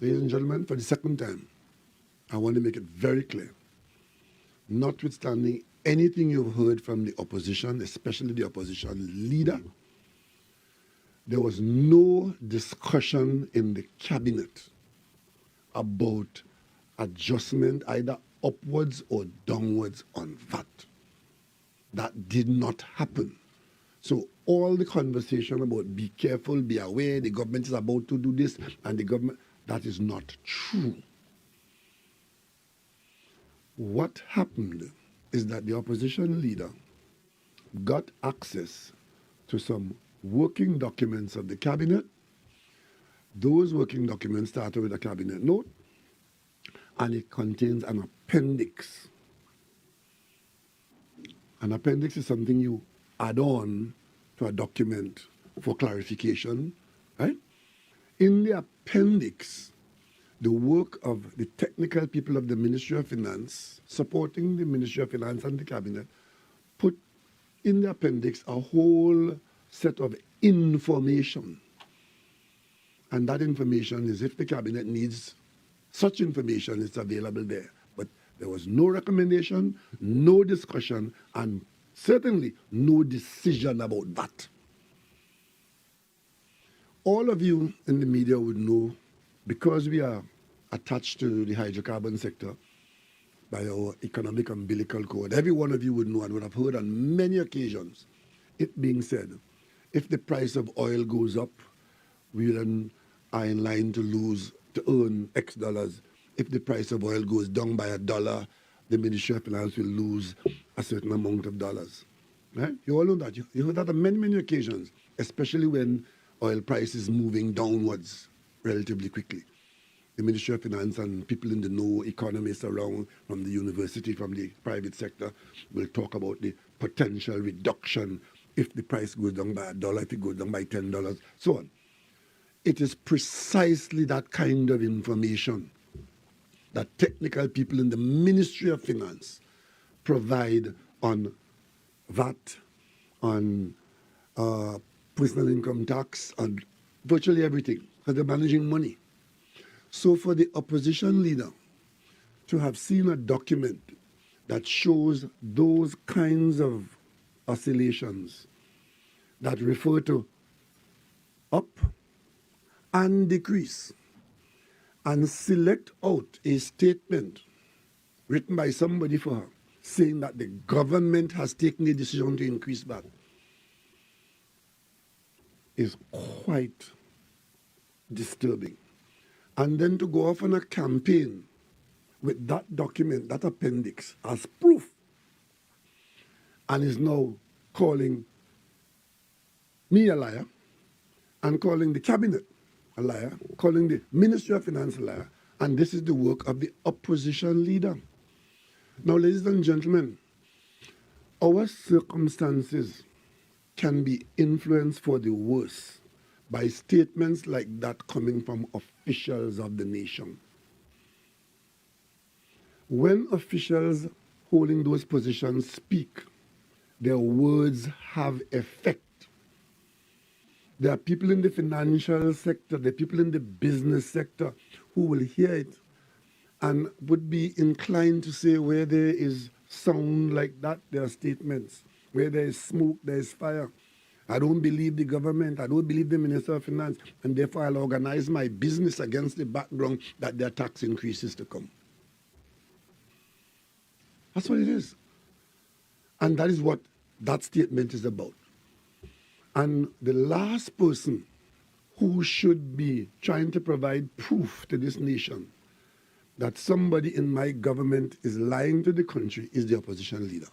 Ladies and gentlemen, for the second time, I want to make it very clear, notwithstanding anything you've heard from the opposition, especially the opposition leader, there was no discussion in the cabinet about adjustment either upwards or downwards on VAT. That did not happen. So all the conversation about be careful, be aware, the government is about to do this, and the government, that is not true. What happened is that the opposition leader got access to some working documents of the cabinet. Those working documents started with a cabinet note, and it contains an appendix. An appendix is something you add on to a document for clarification, right? In the appendix, the work of the technical people of the Ministry of Finance, supporting the Ministry of Finance and the cabinet, put in the appendix a whole set of information. And that information is, if the cabinet needs such information, it's available there. But there was no recommendation, no discussion, and certainly no decision about that. All of you in the media would know, because we are attached to the hydrocarbon sector by our economic umbilical cord, every one of you would know and would have heard on many occasions it being said, if the price of oil goes up, we then are in line to earn X dollars. If the price of oil goes down by $1, the Ministry of Finance will lose a certain amount of dollars. Right? You all know that. You heard that on many, many occasions, especially when oil price is moving downwards relatively quickly. The Ministry of Finance and people in the know, economists around from the university, from the private sector, will talk about the potential reduction if the price goes down by $1, if it goes down by $10, so on. It is precisely that kind of information that technical people in the Ministry of Finance provide on VAT, on personal income tax, on virtually everything, because they're managing money. So for the opposition leader to have seen a document that shows those kinds of oscillations that refer to up and decrease, and select out a statement written by somebody for her saying that the government has taken a decision to increase VAT is quite disturbing. And then to go off on a campaign with that document, that appendix, as proof, and is now calling me a liar, and calling the cabinet a liar, calling the Ministry of Finance a liar, and this is the work of the opposition leader. Now, ladies and gentlemen, our circumstances can be influenced for the worse by statements like that coming from officials of the nation. When officials holding those positions speak, their words have effect. There are people in the financial sector, there are people in the business sector who will hear it and would be inclined to say, where there is sound like that, there are statements. Where there is smoke, there is fire. I don't believe the government, I don't believe the Minister of Finance, and therefore I'll organize my business against the background that there are tax increases to come. That's what it is. And that is what that statement is about. And the last person who should be trying to provide proof to this nation that somebody in my government is lying to the country is the opposition leader.